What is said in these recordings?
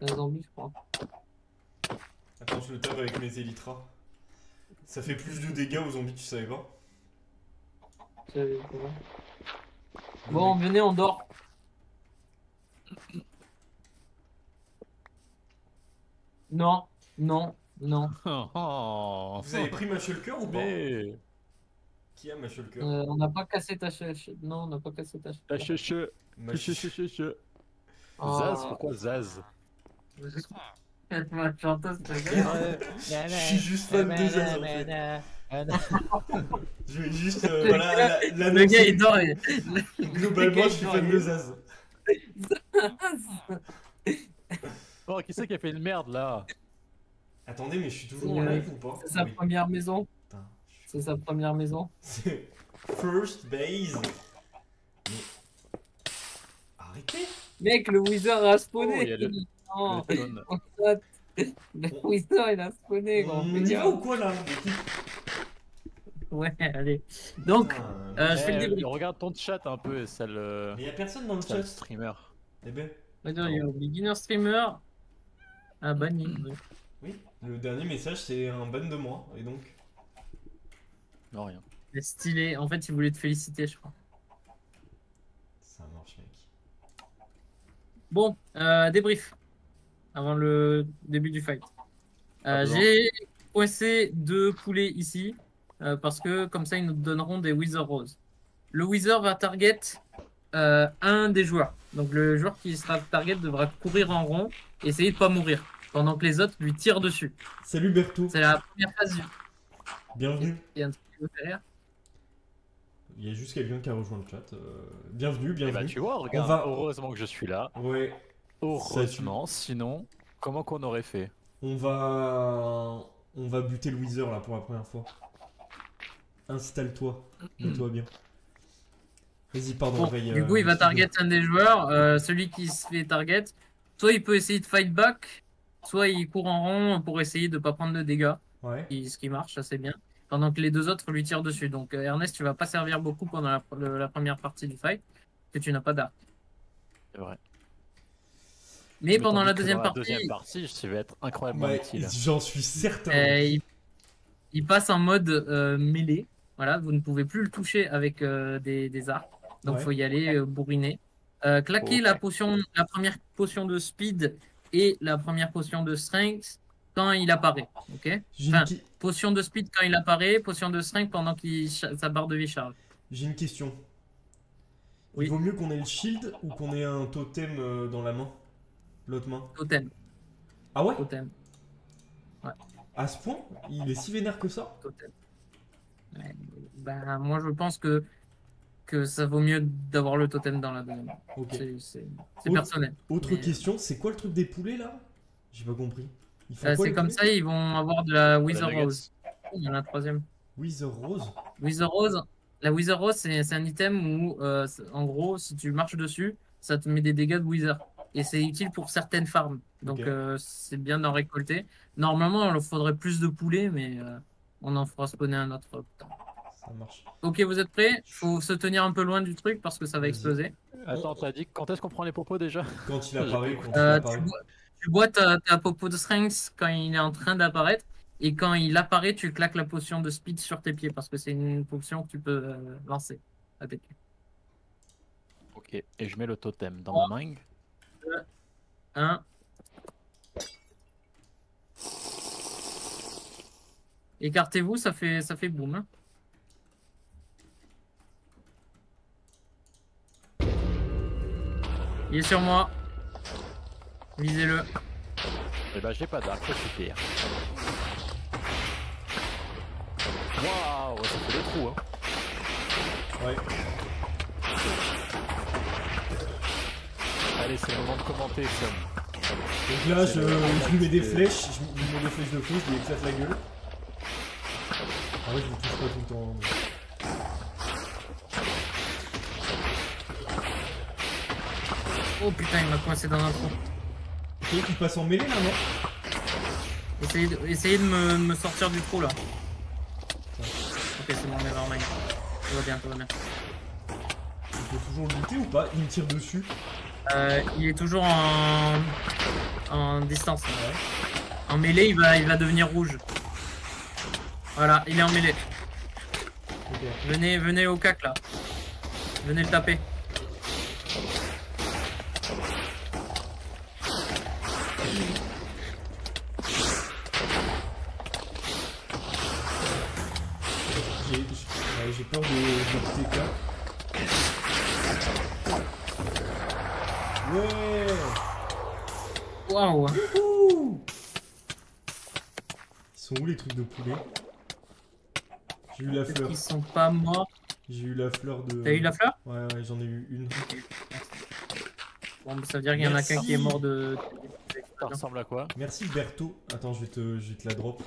C'est un zombie, je crois. Attends, je le tape avec mes élytras. Ça fait plus de dégâts aux zombies, tu savais pas? Bon, venez, on dort. Non, non, non. Vous avez pris ma shulker ou pas? Mais... Qui a ma shulker? On n'a pas cassé ta chaise. Non, on n'a pas cassé ta Ta chaise. cheche. Ma Cheche. Oh. Zaz, pourquoi Zaz? Ma chanteuse, c'est Je suis juste fan de Zaz en fait. Je vais juste voilà, le gars il dort. Globalement, je suis fan de Zaz. Oh, qui c'est qui a fait une merde là? Attendez, mais je suis toujours en live ou pas? C'est sa première maison. Putain. C'est sa première maison. C'est First Base. Mais... Arrêtez! Mec, le Wizard a spawné. Oh, il y a le Le Wizard il a spawné. Gros. On y va ou quoi là? Ouais, allez. Donc, je fais le débrief. Regarde ton chat un peu, celle. Mais y'a personne dans le Chat chat. streamer. Eh ben. Attends, il y a un beginner streamer. Ah, banni. Oui, le dernier message c'est un ban de moi, et donc. Non, rien. C'est stylé. En fait, il voulait te féliciter, je crois. Ça marche, mec. Bon, débrief. Avant le début du fight. Pas besoin. J'ai coincé 2 poulets ici. Parce que comme ça, ils nous donneront des Wither Rose. Le Wither va target un des joueurs. Donc le joueur qui sera target devra courir en rond et essayer de pas mourir. Pendant que les autres lui tirent dessus. Salut Bertou. C'est la première phase. Bienvenue. Il y a un truc derrière. Il y a juste quelqu'un qui a rejoint le chat. Bienvenue, Et bienvenue. bah, tu vois, regarde, heureusement que je suis là. Ouais. Heureusement, sinon, comment qu'on aurait fait? On va buter le Wither là pour la première fois. Installe-toi. Mets-toi bien. Vas-y, pardon. Bon, du coup, il va target un des joueurs. Celui qui se fait target, soit il peut essayer de fight back, soit il court en rond pour essayer de pas prendre de dégâts. Ouais. Ce qui marche assez bien. Pendant que les 2 autres lui tirent dessus. Donc Ernest, tu vas pas servir beaucoup pendant la première partie du fight, que tu n'as pas d'arc. C'est vrai. Mais pendant tandis la que deuxième dans la partie, deuxième partie, ça va être incroyablement utile. J'en suis certain. il passe en mode mêlée. Voilà, vous ne pouvez plus le toucher avec des arcs. Donc, faut y aller bourriner. Claquer la première potion de speed et la première potion de strength quand il apparaît. Ok. Enfin, potion de speed quand il apparaît, potion de strength pendant que sa barre de vie charge. J'ai une question. Oui. Il vaut mieux qu'on ait le shield ou qu'on ait un totem dans la main? L'autre main? Totem. Ah ouais? Totem. Ouais. À ce point? Il est si vénère que ça? Totem. Ouais, ben, moi, je pense que ça vaut mieux d'avoir le totem dans la deuxième. Okay. C'est personnel. Autre question, c'est quoi le truc des poulets là? J'ai pas compris. C'est comme ça, ils vont avoir de la Wither Rose. Il y en a un troisième. Wither Rose? Wither Rose. La Wither Rose, c'est un item où, en gros, si tu marches dessus, ça te met des dégâts de Wither. Et c'est utile pour certaines farms. Donc, c'est bien d'en récolter. Normalement, il faudrait plus de poulets, mais on en fera spawner un autre. Ça marche. Ok, vous êtes prêts? Faut se tenir un peu loin du truc parce que ça va exploser. Attends, t'as dit quand est-ce qu'on prend les popos déjà? Quand il apparaît. Tu bois ta popo de strength quand il est en train d'apparaître. Et quand il apparaît, tu claques la potion de speed sur tes pieds parce que c'est une potion que tu peux lancer à tes pieds. Ok, et je mets le totem dans ma main. 2, 1. Écartez-vous, ça fait boum. Hein. Il est sur moi. Visez-le. Et bah j'ai pas d'arc, c'est pire. Waouh, ça fait des trous hein. Ouais. Allez, c'est le moment de commenter, Sam. Donc là, je lui mets des flèches, je lui mets des flèches de feu, je lui éclate la gueule. En vrai, je vous touche pas tout le temps. Oh putain, il m'a coincé dans un trou. Ok, il passe en mêlée là, non? Essayez de me sortir du trou là. Ok, c'est bon, nevermind. Tout va bien, tout va bien. Il faut toujours le buter ou pas? Il me tire dessus. Il est toujours en... en distance. Ouais. En mêlée, il va devenir rouge. Voilà, il est en mêlée. Ok. Venez au cac là. Venez le taper. J'ai peur de TK. Ouais. Waouh. Wouhou. Ils sont où les trucs de poulet? J'ai eu la fleur. Ils sont pas morts. J'ai eu la fleur de... T'as eu la fleur? Ouais, j'en ai eu une. Bon, ça veut dire qu'il y en a qu'un qui est mort de... Ça ressemble à quoi? Merci Bertho. Attends, je vais te la drop.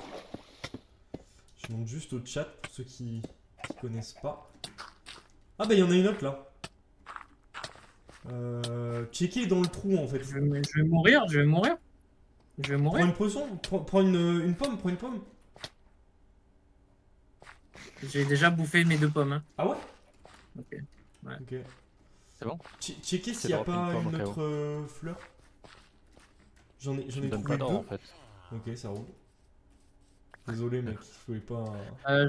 Je monte juste au chat pour ceux qui connaissent pas. Ah bah il y en a une autre là. Checker dans le trou en fait. Je vais mourir. Prends une potion, prends une pomme, prends une pomme. J'ai déjà bouffé mes 2 pommes. Hein. Ah ouais? Ok. Ouais. Ok. C'est bon? Checker s'il n'y a pas une autre fleur. J'en ai trouvé deux. En fait. Ok, ça roule. Désolé mec, je pouvais pas...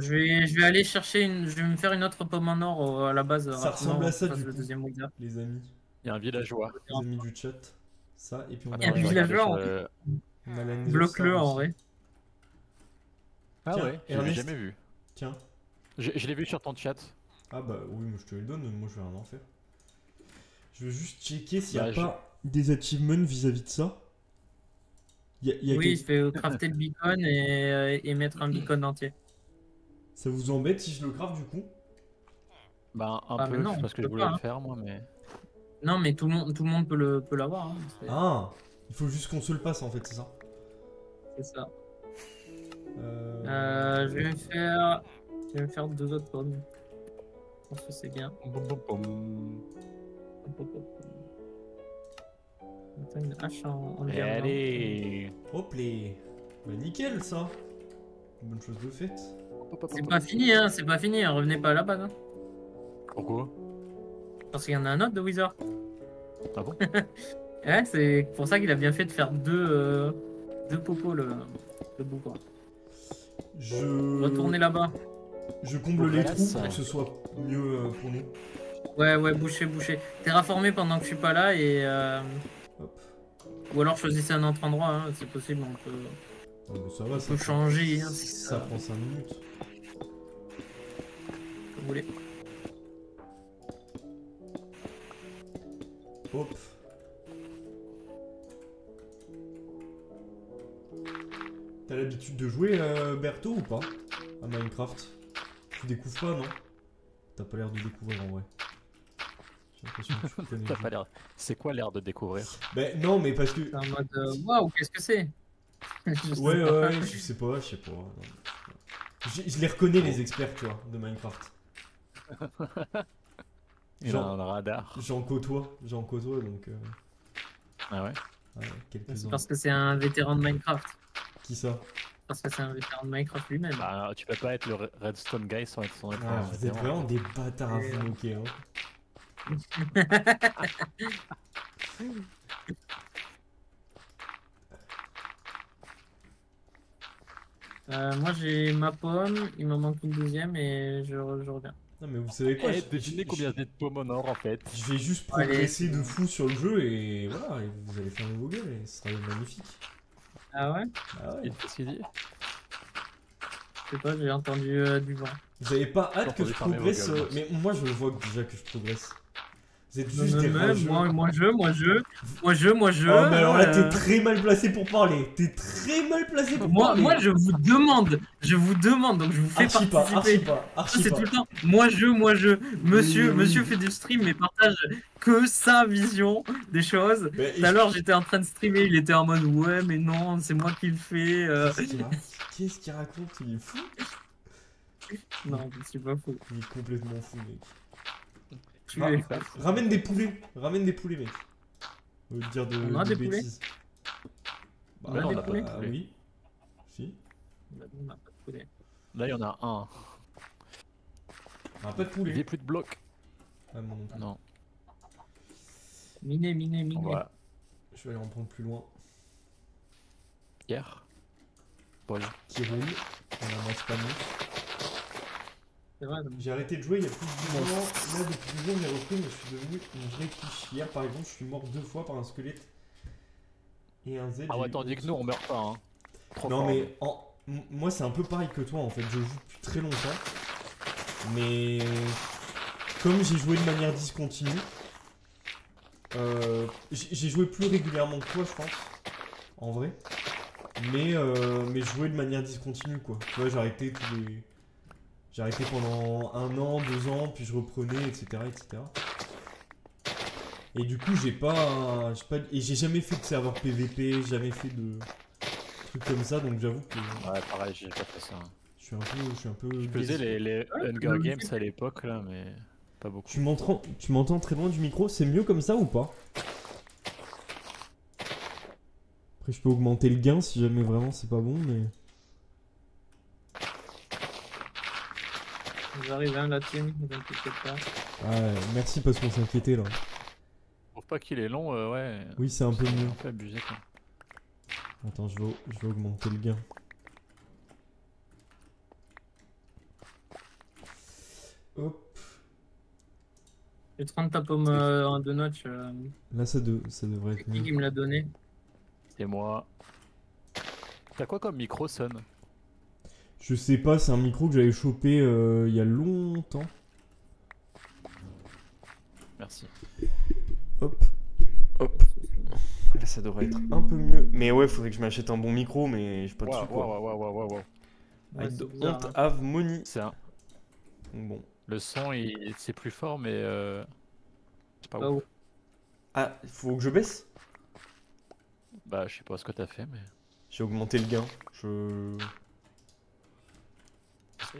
Je vais aller chercher je vais me faire une autre pomme en or à la base. Ça ressemble à ça du le coup, deuxième Wizard. les amis. Il y a un villageois. Les amis du chat. Ça, et puis on a... Il y a un villageois en fait. Bloque-le en vrai. Ah Tiens, ouais, je l'ai jamais vu. Tiens. Je l'ai vu sur ton chat. Ah bah oui, moi je te le donne, moi je vais rien en faire. Je veux juste checker s'il n'y a Bah, pas des achievements vis-à-vis de ça. Oui, il fait crafter le beacon et mettre un beacon entier. Ça vous embête si je le craft du coup? Bah un Ah, peu, mais non, parce que je on peut voulais pas, le hein. faire moi, mais... Non, mais tout le monde peut l'avoir. Hein. Ah, il faut juste qu'on se le passe en fait, c'est ça? C'est ça. Euh... Je vais me faire 2 autres pommes. Je pense que c'est bien. Attends, une hache en diamant. Allez. Hop les... Bah nickel ça. Bonne chose de faite. C'est pas fini, hein, c'est pas fini. Hein. Revenez pas à la base. Hein. Pourquoi? Parce qu'il y en a un autre de Wizard. Ah bon? Ouais, c'est pour ça qu'il a bien fait de faire deux popos le boucan. Retournez là-bas. Je comble les trous pour que ce soit mieux pour nous. Ouais, bouchez. Terraformez pendant que je suis pas là et... Hop. Ou alors choisissez un autre endroit, hein, c'est possible, on peut, Oh, bah, ça va, on peut changer. Hein, ça prend 5 minutes. Comme vous voulez. Hop. T'as l'habitude de jouer Bertho ou pas? À Minecraft? Tu découvres pas, non? T'as pas l'air de découvrir en vrai. J'ai l'impression que tu connais. T'as pas l'air... C'est quoi l'air de découvrir? Ben non, mais parce que... C'est en mode waouh, qu'est-ce que c'est? Ouais, je sais pas. Non. Je les reconnais les experts, tu vois, de Minecraft. Il a un radar. J'en côtoie donc... Ah ouais? Ouais, quelques-uns. C'est parce que c'est un vétéran de Minecraft. Qui ça? Parce que c'est un vétéran de Minecraft lui-même. Bah tu peux pas être le Redstone guy sans être Ah, un vous êtes vétéran. vraiment des bâtards à vous moquer, hein. Moi j'ai ma pomme, il m'en manque une deuxième et je reviens. Non mais vous savez quoi, Devinez combien j'ai de pommes en or en fait. je vais juste progresser de fou sur le jeu et voilà, et vous allez faire vos gueules et ce sera magnifique. Ah ouais? Ah ouais. Qu'est-ce qu'il dit? Je sais pas, j'ai entendu du vent. Vous avez pas hâte que je fermer vos progresse gueules, mais moi je vois déjà que je progresse. Vous êtes juste des rageux. Moi je. Oh mais alors là t'es très mal placé pour parler. T'es très mal placé pour parler. Moi je vous demande, donc je vous fais participer. Archi C'est pas. tout le temps. Moi je. Monsieur fait du stream mais partage que sa vision des choses. Tout à l'heure j'étais en train de streamer, il était en mode ouais mais non c'est moi qui le fais. Qu'est-ce qu'il raconte? Il est fou. Non je suis pas fou. Il est complètement fou mec. Ramène des poulets mec. Au lieu de dire de bêtises. Bah, on a des poulets. Oui. Si. On n'a pas de poulet. Là il y en a un. On n'a pas de poulet. Il n'y a plus de blocs. Ah non. Non. Miner. Voilà. Je vais aller en prendre plus loin. Hier. Paul. qui roule. On a un espagnol. C'est vrai. J'ai arrêté de jouer il y a plus de 10 ans. Là, depuis 2 jours, j'ai repris, mais je suis devenu une vraie quiche. Hier, par exemple, je suis mort 2 fois par un squelette et un Z. Ah ouais, tandis que nous on meurt pas, hein. Trop Non, fort. mais moi, c'est un peu pareil que toi en fait. Je joue depuis très longtemps, mais comme j'ai joué de manière discontinue, j'ai joué plus régulièrement que toi, je pense, en vrai. Mais je jouais de manière discontinue, quoi. Tu vois, j'ai arrêté pendant 1 an, 2 ans, puis je reprenais, etc., etc. Et du coup, et j'ai jamais fait de serveur PVP, jamais fait de trucs comme ça, donc j'avoue que Ouais, pareil, j'ai pas fait ça. je suis un peu. Je faisais biaisé. les Hunger Games à l'époque là, mais pas beaucoup. Tu m'entends très loin du micro, c'est mieux comme ça ou pas? Après, je peux augmenter le gain si jamais vraiment c'est pas bon, mais. J'arrive à la team, ne vous inquiétez pas. Ouais, merci parce qu'on s'inquiétait là. Je trouve pas qu'il est long, ouais. Oui, c'est un peu mieux. Un peu abusé quoi. Attends, je vais augmenter le gain. Hop. Je vais te rendre ta pomme en 2 notches. Là, ça devrait être Qui mieux. me l'a donné? C'est moi. T'as quoi comme micro, Son? Je sais pas, c'est un micro que j'avais chopé il y a longtemps. Merci. Hop. Hop. Là, ça devrait être un peu mieux. Mais ouais, faudrait que je m'achète un bon micro, mais j'ai pas de sous quoi. Waouh. Ouais, I c'est don't bizarre, hein. have money. C'est un... Donc bon. Le son, c'est plus fort, mais c'est pas Pas ouf. ouf. Ah, il faut que je baisse? Bah, je sais pas ce que t'as fait, mais. J'ai augmenté le gain.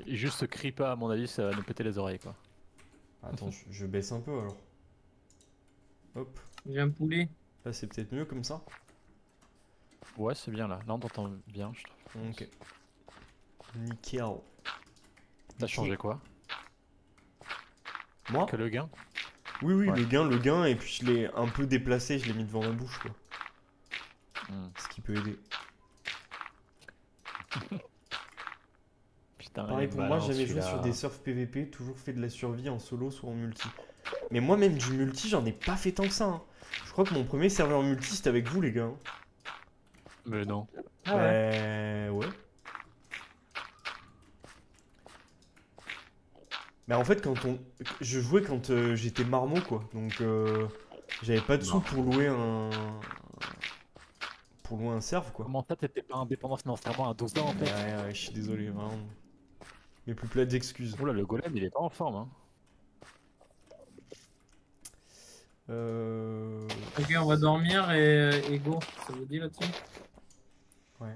Et juste crie pas, à mon avis, ça va nous péter les oreilles quoi. Attends, je baisse un peu alors. Hop. J'ai un poulet. Là, c'est peut-être mieux comme ça. Ouais, c'est bien là. Là, on t'entend bien, je trouve. Ok. Nickel. T'as changé quoi? Moi? Que le gain? Oui, Ouais. le gain, et puis je l'ai un peu déplacé, je l'ai mis devant ma bouche, quoi. Hmm. Ce qui peut aider. Putain, Pareil il est pour moi, malin, j'avais joué celui-là. sur des surf PVP, toujours fait de la survie en solo, soit en multi. Mais moi, même du multi, j'en ai pas fait tant que ça, hein. Je crois que mon premier serveur multi, c'était avec vous, les gars, hein. Mais non. Ah Ouais. Mais en fait, je jouais quand j'étais marmot, quoi. Donc, j'avais pas de sous Non. pour louer un serve, quoi. Comment ça, t'étais pas indépendant financièrement à 12 ans en fait? Ouais, je suis désolé, vraiment. Mes plus plates excuses. Oula, le golem, il est pas en forme, hein. Ok, on va dormir et go. Ça vous dit là-dessus? Ouais.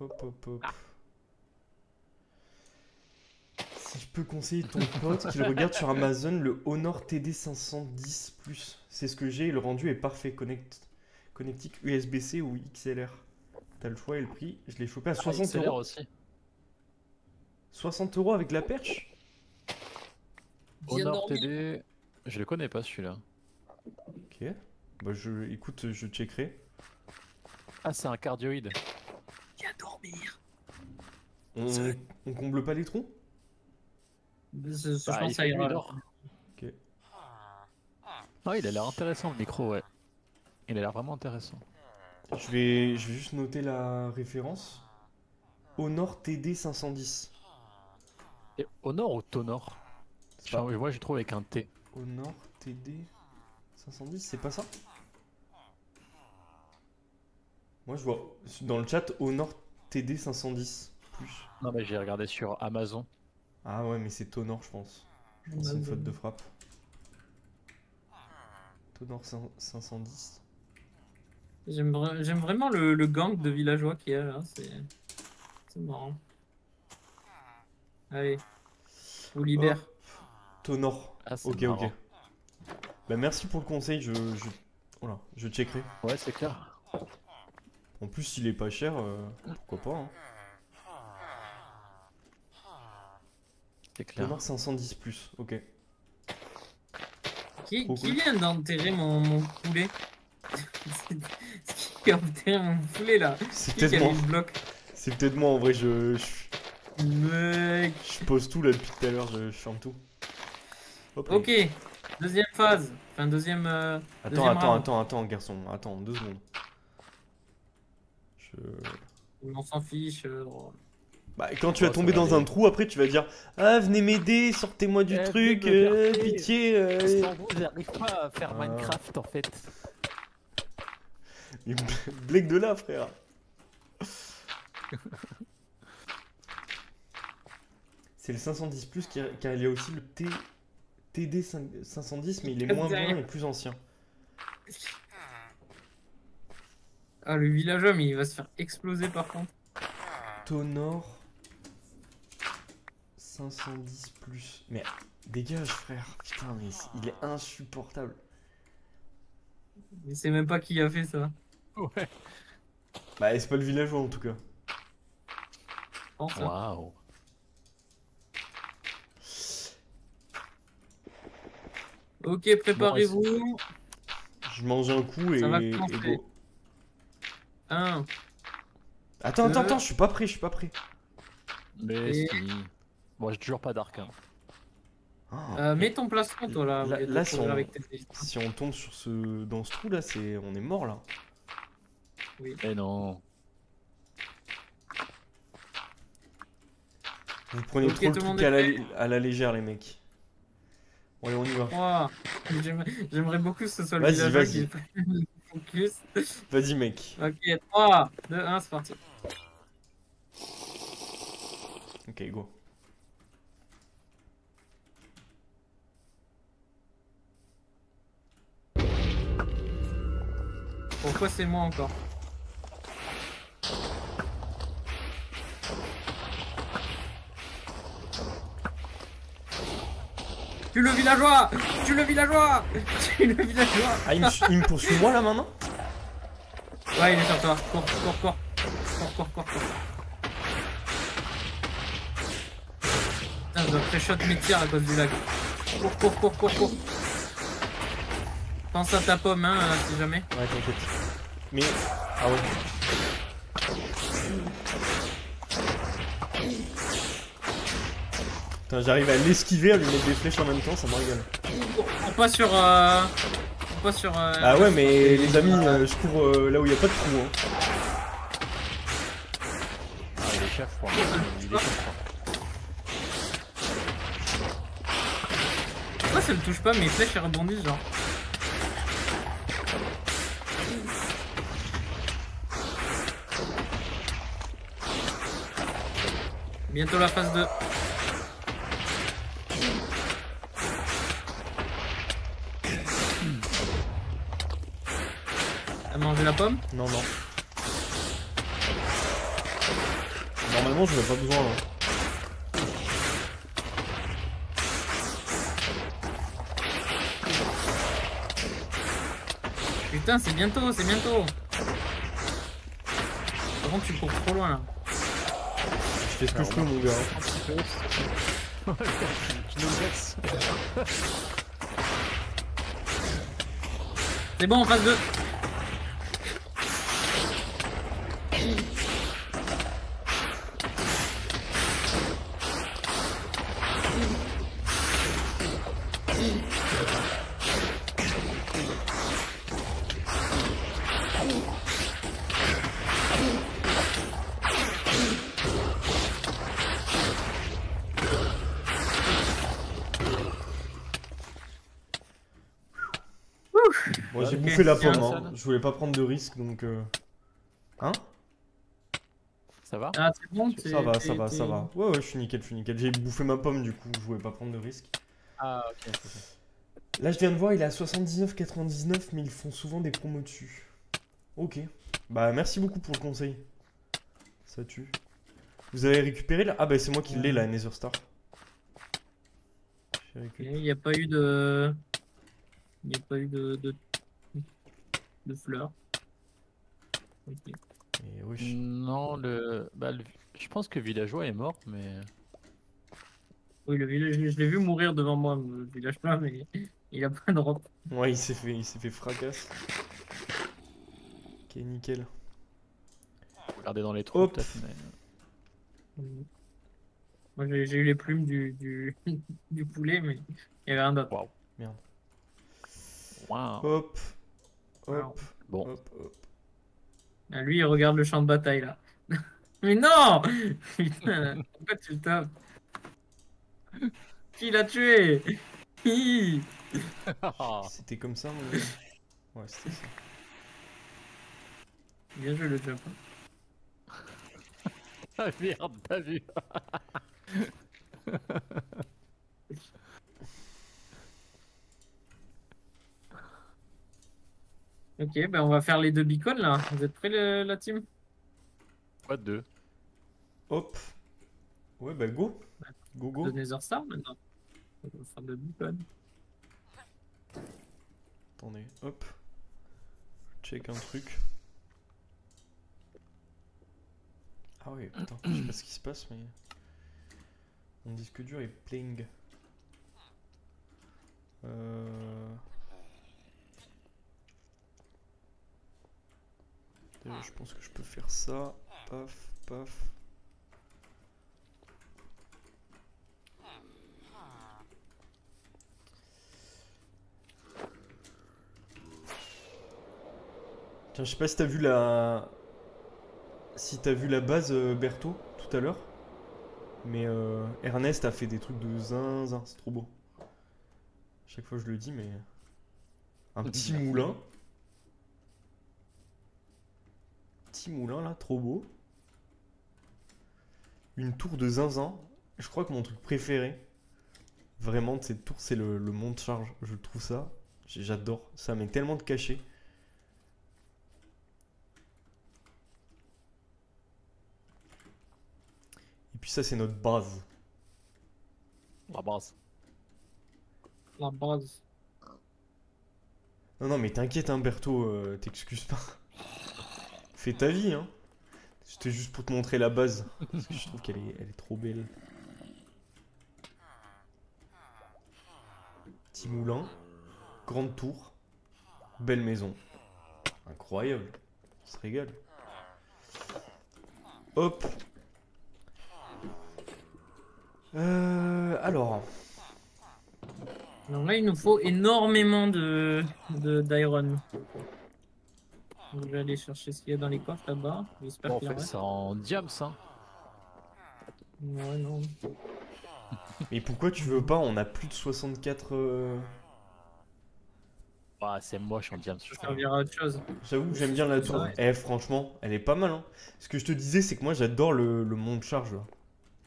Hop. Si je peux conseiller ton pote qu'il regarde sur Amazon le Honor TD 510 Plus. C'est ce que j'ai et le rendu est parfait. Connectique USB-C ou XLR. T'as le choix et le prix. Je l'ai chopé à 60 XLR euros. aussi. 60 euros avec la perche? Bien Honor dormi. TD, je le connais pas celui-là. Ok. Bah écoute, je checkerai. Ah, c'est un cardioïde. Viens dormir. On comble pas les trous? Je Ah, pense que ça ira. dort. Ok. Ah, il a l'air intéressant le micro, ouais. Il a l'air vraiment intéressant. Je vais juste noter la référence. Honor TD 510. Et Honor ou Tonor? Moi, je trouve avec un T. Honor TD 510, c'est pas ça? Moi je vois dans le chat Honor TD 510 plus. Non, mais j'ai regardé sur Amazon. Ah ouais, mais c'est Tonor, je pense. Je pense que c'est une faute de frappe. Tonor 510. J'aime vraiment le gang de villageois qu'il y a là. C'est marrant. Allez, je vous libère. Hop. Tonor. Ah, c'est Ok. marrant. Bah merci pour le conseil, voilà, je checkerai. Ouais, c'est clair. En plus, s'il est pas cher, pourquoi pas, hein. C'est clair. Tonor 510 plus, ok. Qui Trop cool. vient d'enterrer mon poulet? Ce qui est enterré mon poulet là. C'est Qui a peut-être mis moi. le bloc? C'est peut-être moi en vrai, Mec. je pose tout là depuis tout à l'heure, je ferme tout. Hop là. Ok, deuxième phase. Enfin, deuxième round. Attends, garçon, attends, 2 secondes. On s'en fiche. Bah, quand tu vas Oh, ça tomber va dans aller. un trou, après tu vas dire ah, venez m'aider, sortez-moi du truc, venez me percer. pitié. Sans vous, j'arrive pas à faire Ah. Minecraft en fait. Mais Blake de là, frère. C'est le 510 plus car il y a aussi le TD 510, mais il est moins bien et plus ancien. Ah, le villageois, mais il va se faire exploser par contre. Tonor 510 plus. Mais dégage, frère. Putain, mais il est insupportable. Je sais même pas qui a fait ça. Ouais. Bah, c'est pas le villageois en tout cas. Je pense, hein. Waouh. Ok, préparez-vous. Je mange un coup Ça va et commencer. go. 1. Attends, je suis pas prêt. Mais Et- si. Moi j'ai toujours pas d'arc. Hein. Ah, Mets ton plastron, toi là. Là- au lieu de là, courir si on- avec tes fils. si on tombe dans ce trou là, on est mort là. Mais non. Vous prenez Ok, trop le tout le monde truc est à la légère, les mecs. Bon, allez, on y va. Oh, j'aimerais beaucoup que ce soit le Vas-y, villageois vas-y. qui prenne le focus. Vas-y, mec. Ok, 3, 2, 1, c'est parti. Ok, go. Pourquoi c'est moi encore? Tue le villageois! Tue le villageois! Tue le villageois! Ah, il me poursuit moi là maintenant? Ouais, il est sur toi. Cours. Cours. Putain, je dois pré-shot mes tirs à cause du lag. Cours. Pense à ta pomme, hein, si jamais. Ouais, t'inquiète. Mais. Ah ouais. Putain, j'arrive à l'esquiver, à lui mettre des flèches en même temps, ça me régale. On passe sur. Ah ouais, mais les amis, je cours là où il n'y a pas de trou. Hein. Ah, il est chef, je crois. Il est chef, je crois. Pourquoi ça le touche pas, mes flèches elles rebondissent, genre? Bientôt la phase 2. T'as mangé la pomme? Non. Normalement, je n'ai pas besoin. Hein. Putain, c'est bientôt. Par contre, tu cours trop loin là. Je fais ce que je peux, mon gars. Un petit peu. Tu nous vexes. C'est bon, en phase 2. Bon, j'ai Ok. bouffé la pomme, Tiens, hein. Je voulais pas prendre de risque donc. Hein? Ça va? Ah, c'est bon, Ça va. Ouais, je suis nickel. J'ai bouffé ma pomme du coup, je voulais pas prendre de risque. Ah, ok. Là, je viens de voir, il est à 79,99, mais ils font souvent des promos dessus. Ok. Bah, merci beaucoup pour le conseil. Ça tue. Vous avez récupéré là? Ah, bah, c'est moi qui l'ai, la Nether Star. J'ai récupéré. Il n'y a pas eu de. Il n'y a pas eu de fleurs. Ok. Et wesh. Non, je pense que Villageois est mort, mais. Oui, le village, je l'ai vu mourir devant moi, le village là, mais il a pas de robe. Ouais, il s'est fait fracasse. Ok, nickel. Regardez dans les trous Hop. peut-être, mais... Moi, j'ai eu les plumes du poulet, mais il n'y avait rien d'autre. Waouh. Merde. Waouh. Hop. Wow. Hop. Bon. Hop. Hop. Ah, lui, il regarde le champ de bataille, là. Mais non! Putain, pourquoi tu le tapes? Qui l'a tué? Hi. C'était comme ça, mon gars. Ouais, c'était ça. Bien joué le jump. Ah merde, t'as vu? Ok, ben on va faire les 2 beacons là. Vous êtes prêts la team? Quoi de deux? Hop. Ouais, bah go. Go, go. De Nether Star maintenant. On va faire 2 beacons. Attendez, hop. Check un truc. Ah ouais, putain, je sais pas ce qui se passe, mais... Mon disque dur est playing. Déjà, je pense que je peux faire ça. Paf, paf. Tiens, je sais pas si t'as vu la... Si t'as vu la base, Berthaud, tout à l'heure. Mais Ernest a fait des trucs de zinzin, c'est trop beau. Chaque fois je le dis, mais... Un petit moulin. Petit moulin là, trop beau. Une tour de zinzin. Je crois que mon truc préféré, vraiment de cette tour, c'est le monte-charge. Je trouve ça, j'adore. Ça met tellement de cachet. Et puis ça, c'est notre base. La base. La base. Non, non, mais t'inquiète, hein, Berthaud, t'excuses pas. Fais ta vie, hein. C'était juste pour te montrer la base. Parce que je trouve qu'elle est, elle est trop belle. Petit moulin. Grande tour. Belle maison. Incroyable. On se régale. Hop. Alors. Donc là, il nous faut énormément d'iron. Je vais aller chercher ce qu'il y a dans les coffres là-bas. J'espère Bon, on qu'il en fait reste. ça en diams, hein. Ouais, non. Mais pourquoi tu veux pas? On a plus de 64. Ah, c'est moche en diams, je Ça trouve. servira à autre chose. J'avoue que j'aime bien la tour. Ouais. Eh, franchement, elle est pas mal, hein. Ce que je te disais, c'est que moi, j'adore le monte-charge, là.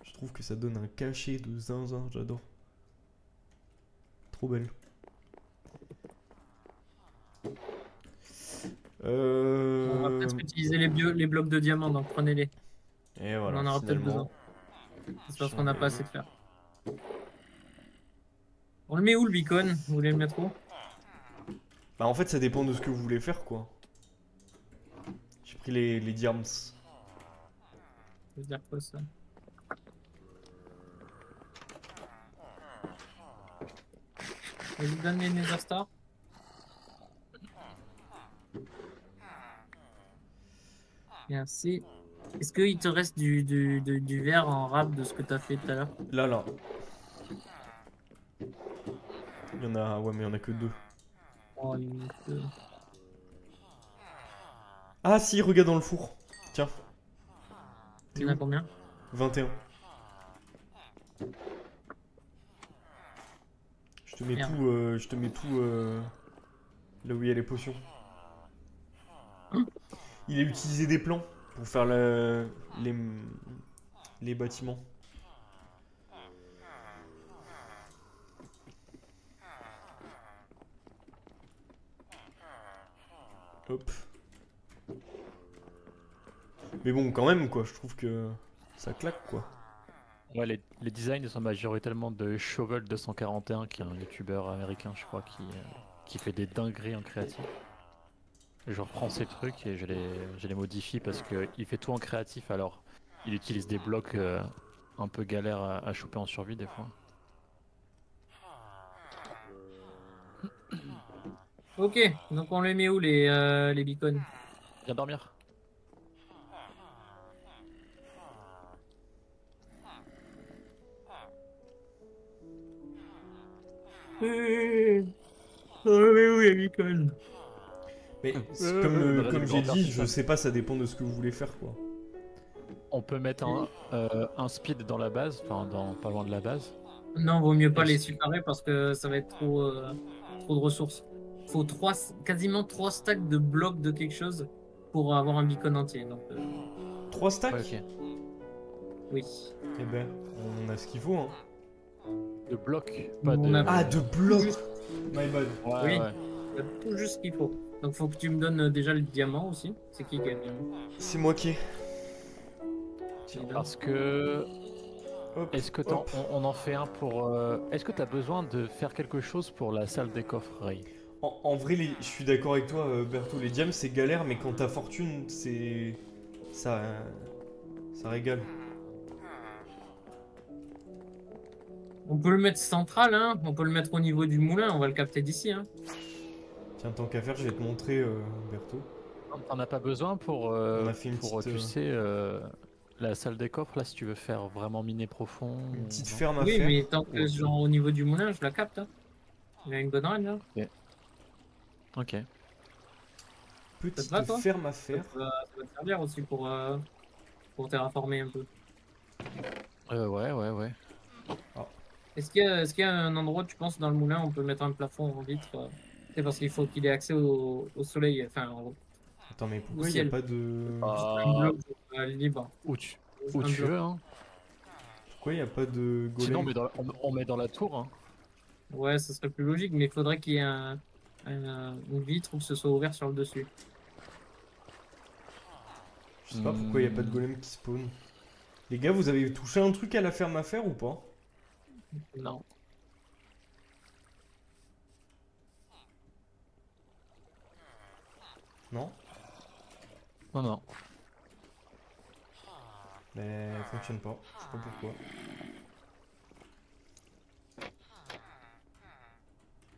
Je trouve que ça donne un cachet de zinzin. J'adore. Trop belle. On va presque utiliser les blocs de diamants, donc prenez-les. Et voilà, On en aura peut-être finalement. besoin. C'est parce qu'on n'a pas assez de fer. On le met où le beacon? Vous voulez le mettre où? Bah, en fait, ça dépend de ce que vous voulez faire, quoi. J'ai pris les diams. Ça veut dire quoi ça? Vas-y, donne les Nether Stars. Merci. Est-ce qu'il te reste du verre en rap de ce que tu as fait tout à l'heure? Là, là. Il y en a... Ouais, mais il y en a que deux. Oh, il me fait- Ah, si, regarde dans le four. Tiens. Il y en a combien? 21. Je te mets Merde. tout, je te mets tout là où il y a les potions. Hein? Il a utilisé des plans pour faire les bâtiments. Hop. Mais bon, quand même, quoi, je trouve que ça claque, quoi. Ouais, les designs sont majoritairement de Shovel 241, qui est un youtubeur américain, je crois, qui fait des dingueries en créatif. Je reprends ces trucs et je les modifie parce qu'il fait tout en créatif, alors il utilise des blocs un peu galères à choper en survie des fois. Ok, donc on les met où les beacons? Viens dormir. Oui, Nicole. Mais on aurait comme dû j'ai le dit, faire, je ça. sais pas, ça dépend de ce que vous voulez faire quoi. On peut mettre un speed dans la base, enfin pas loin de la base. Non, vaut mieux pas Et les je- séparer parce que ça va être trop de ressources. Faut quasiment 3 stacks de blocs de quelque chose pour avoir un beacon entier. Donc, 3 Ouais, stacks? ok. oui. Eh ben, on a ce qu'il faut hein. De blocs, pas On de. a Ah, de tout blocs! juste, My bad. Ouais, oui, ouais. on a tout juste ce qu'il faut. Donc, faut que tu me donnes déjà le diamant aussi. C'est qui a le diamant? C'est moi qui ai. Tiens, Parce que. hop, Est-ce que hop. on en fait un pour. Est-ce que t'as besoin de faire quelque chose pour la salle des coffres, Ray? En vrai, je suis d'accord avec toi, Berthaud. Les diams, c'est galère, mais quand t'as fortune, c'est. Ça. Ça régale. On peut le mettre central, hein. On peut le mettre au niveau du moulin. On va le capter d'ici, hein. Tiens, tant qu'à faire, je vais te montrer, Berthaud. T'en as pas besoin On a fait une pour petite, tu sais, la salle des coffres, là, si tu veux faire vraiment miner profond. une petite Non. ferme à Oui, faire. mais tant que Ok. genre au niveau du moulin, je la capte, hein. Il y a une bonne règle, hein. Ok. Petite va, toi ferme à Ça faire. va te servir aussi pour terraformer un peu. Ouais. Est-ce qu'il y a un endroit, tu penses, dans le moulin où on peut mettre un plafond en vitre c'est parce qu'il faut qu'il ait accès au soleil, enfin Attends, mais au pourquoi il n'y a ciel. pas de. Un bloc libre. Où tu, Juste où un tu bloc. veux, hein. Pourquoi il n'y a pas de Sinon, golem? on met dans la tour, hein. Ouais, ce serait plus logique, mais il faudrait qu'il y ait une vitre où ce soit ouvert sur le dessus. Je sais pas pourquoi il n'y a pas de golem qui spawn. Les gars, vous avez touché un truc à la ferme à faire ou pas? Non. Non? Non. Mais elle fonctionne pas. Je sais pas pourquoi.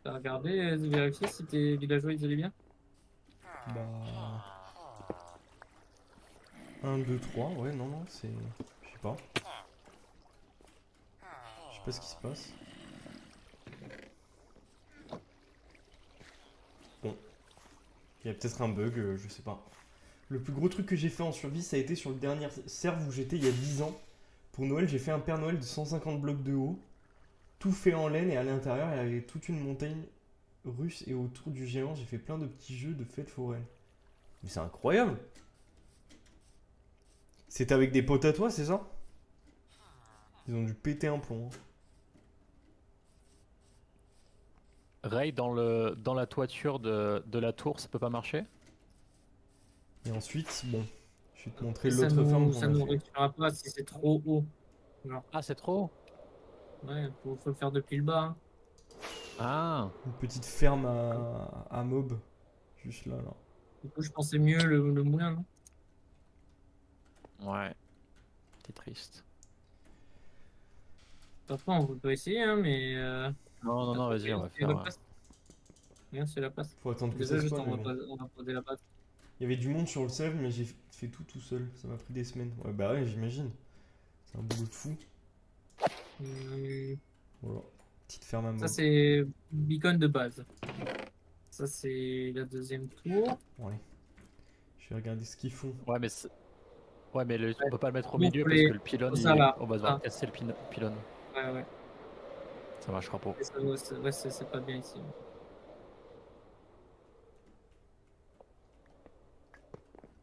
T'as regardé, vérifier si tes villageois ils allaient bien? Bah. 1, 2, 3. Ouais, non, c'est. Je sais pas. Je sais pas ce qui se passe. Bon. Il y a peut-être un bug, je sais pas. Le plus gros truc que j'ai fait en survie, ça a été sur le dernier serve où j'étais il y a 10 ans. Pour Noël, j'ai fait un Père Noël de 150 blocs de haut. Tout fait en laine et à l'intérieur, il y avait toute une montagne russe et autour du géant, j'ai fait plein de petits jeux de fêtes foraines. Mais c'est incroyable! C'était avec des potes à toi, c'est ça? Ils ont dû péter un plomb. Hein. Ray, dans la toiture de la tour, ça peut pas marcher? Et ensuite, bon, je vais te montrer Ça l'autre ferme ça qu'on a nous fait. réussira pas si c'est trop haut. Genre, Ah, c'est trop haut. ouais, faut le faire depuis le bas, hein. Ah, Une petite ferme à mob. Juste là, là. Du coup, je pensais mieux le moulin, non? ouais. C'est triste. Après, on peut essayer, hein, mais. Non, vas-y, on va c'est la faire. place. Regarde, c'est la place. Faut attendre que Déjà, ça juste, spawn, mais bon. on va poser la base. Il y avait du monde sur le serve, mais j'ai fait tout seul. Ça m'a pris des semaines. Ouais, bah ouais, j'imagine. C'est un boulot de fou. Voilà. Petite ferme à mob. Ça, c'est beacon de base. Ça, c'est la deuxième tour. Ouais. Je vais regarder ce qu'ils font. Ouais, mais on peut pas le mettre au Bon, milieu faut parce les- que le pylône, faut ça, là. on va devoir casser le pylône. Ouais. Ça marchera pas. Et ça, ouais, c'est pas bien ici.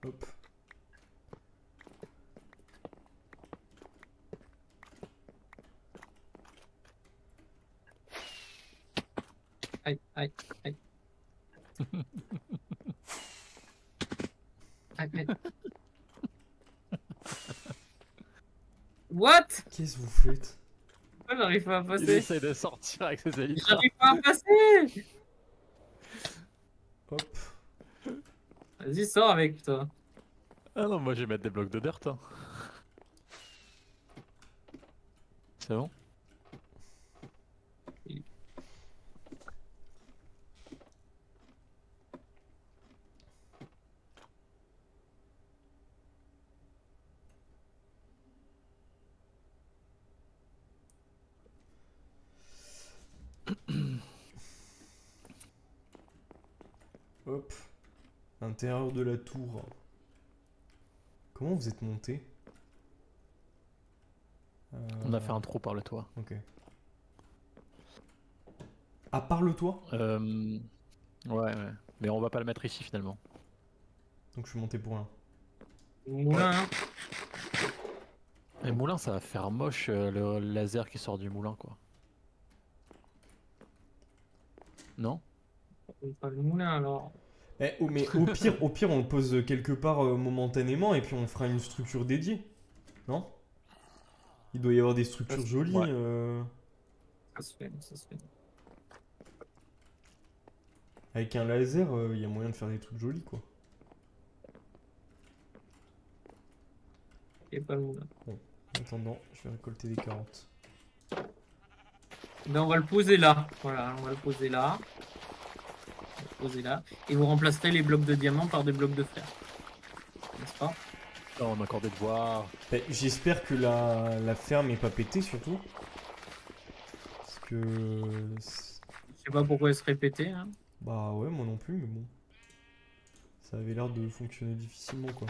Hop. Aïe. Aïe. What? Qu'est-ce que vous faites? Pourquoi j'arrive pas à Il passer? essaie de sortir avec ses élytres. J'arrive pas à passer! Hop. Vas-y, sors avec toi. Ah non, moi je vais mettre des blocs de dirt. Hein. C'est bon? Hop. Intérieur de la tour. Comment vous êtes monté? On a fait un trou par le toit. Ok. À part le toit? Ouais. Mais on va pas le mettre ici finalement. Donc je suis monté pour rien. Moulin, hein. Et moulin, ça va faire moche le laser qui sort du moulin, quoi. Non? Pas le moulin alors. Mais au pire, on le pose quelque part momentanément et puis on fera une structure dédiée. Non? Il doit y avoir des structures jolies. Ouais. Ça se fait, ça se fait. Avec un laser, il y a moyen de faire des trucs jolis, quoi. Et pas le moulin. En attendant, je vais récolter des carottes. Ben, on va le poser là. Voilà, on va le poser là. On va le poser là. Et vous remplacerez les blocs de diamant par des blocs de fer. N'est-ce pas? Oh, on a encore des devoirs. J'espère que la ferme est pas pétée, surtout. Parce que... Je sais pas pourquoi elle se répétait. Hein. Bah ouais, moi non plus, mais bon. Ça avait l'air de fonctionner difficilement, quoi.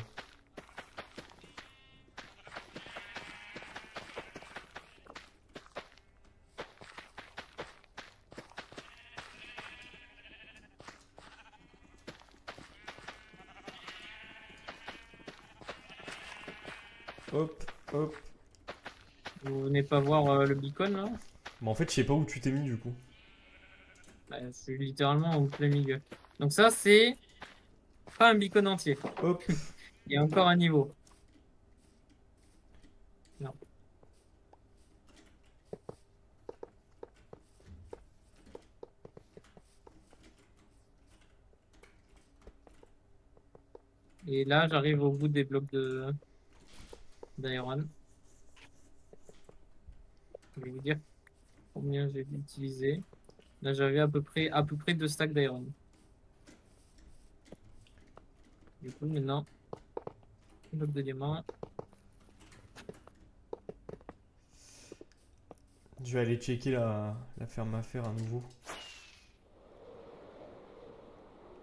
Hop, hop. Vous venez pas voir le beacon là? Bah en fait, je sais pas où tu t'es mis, du coup. Bah, je suis littéralement au plein milieu. Donc ça, c'est pas un beacon entier. Hop. Il y a encore un niveau. Non. Et là, j'arrive au bout des blocs d'iron. Je vais vous dire combien j'ai utilisé. Là, j'avais à peu près 2 stacks d'iron. Du coup, maintenant, bloc de diamant. Je vais aller checker la ferme à fer à nouveau.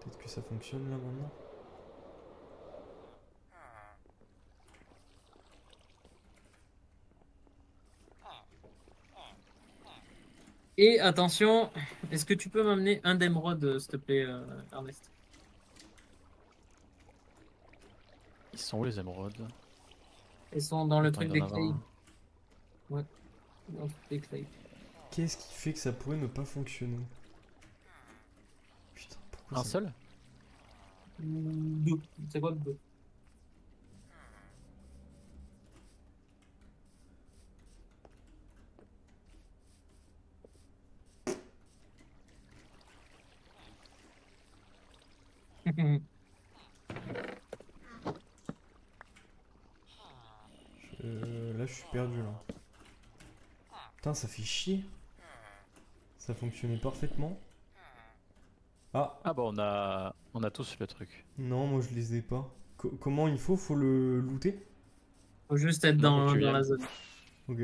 Peut-être que ça fonctionne là maintenant. Et attention, est-ce que tu peux m'amener un d'émeraude, s'il te plaît, Ernest? Ils sont où les émeraudes? Ils sont dans le Attends, truc il des doit en avoir clays. un. Ouais, dans le truc des clays. Qu'est-ce qui fait que ça pourrait ne pas fonctionner? Putain, pourquoi Un ça... seul? Deux. C'est quoi deux? Là, je suis perdu là. Putain, ça fait chier. Ça fonctionnait parfaitement. Ah, Ah bah on a tous le truc. non, moi je les ai pas. Comment il faut? Faut le looter? Faut juste être Non, faut que dans tu y la ailles. zone. Ok.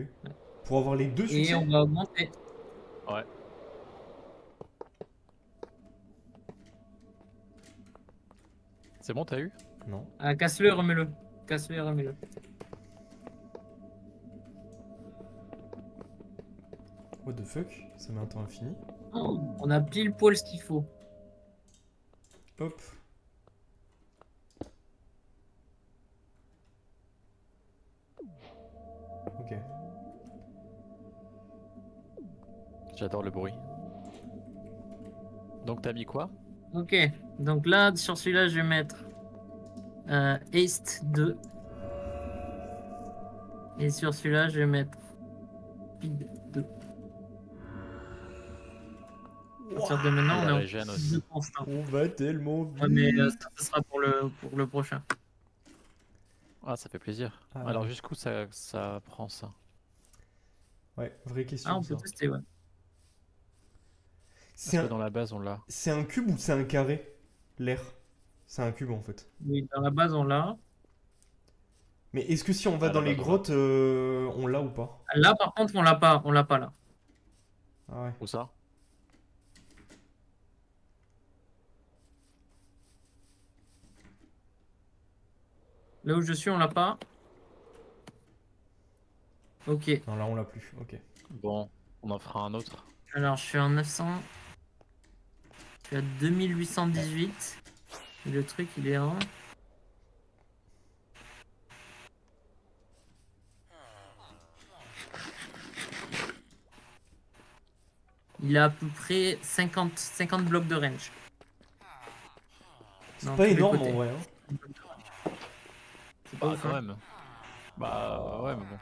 Pour avoir les deux Et succès? on va augmenter. Ouais. C'est bon, t'as eu? Non. Ah, casse-le et remets-le. Casse-le et remets-le. What the fuck? Ça met un temps infini. Oh, on a pile poil ce qu'il faut. Hop. Ok. J'adore le bruit. Donc t'as mis quoi? Ok, donc là, sur celui-là, je vais mettre Haste 2. Et sur celui-là, je vais mettre Speed 2. À partir de maintenant, Et on la est en régène aussi. deux constants. On va tellement vite. Ouais, mais ça, ce sera pour le prochain. Ah, ça fait plaisir. Ah. Alors jusqu'où ça prend ça? Ouais, vraie question Ah, on peut ça. tester, ouais. Est-ce que dans la base on l'a? C'est un cube ou c'est un carré? L'air. C'est un cube en fait. Oui, dans la base, on l'a. Mais est-ce que si on va À dans la les base, grottes, on l'a ou pas? Là, par contre, on l'a pas. On l'a pas là. Ah ouais. Où ça? Là où je suis, on l'a pas. Ok. Non, là on l'a plus. Ok. Bon, on en fera un autre. Alors, je suis en 900. Je suis à 2818. Et le truc, il est en... Il a à peu près 50 blocs de range. C'est Dans pas tous les énorme en côtés. vrai. Hein. C'est pas Bah, ouf, quand hein. même. Bah, ouais, mais bon.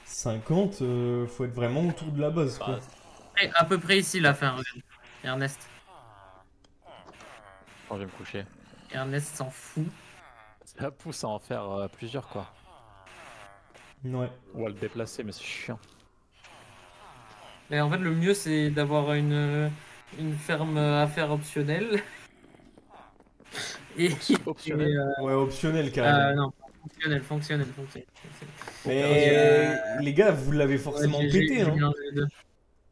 50, faut être vraiment autour de la base quoi. Bah, Et à peu près ici, la fin, regarde. Ernest. quand je vais me coucher. Ernest s'en fout. Ça pousse à en faire plusieurs, quoi. Ouais. Ou à le déplacer, mais c'est chiant. Mais en fait, le mieux, c'est d'avoir une ferme à faire optionnelle. Et, Optionnel. Ouais, optionnel carrément. non, fonctionnel. Et, Mais les gars, vous l'avez ouais, forcément pété, j'ai hein. mélangé les deux.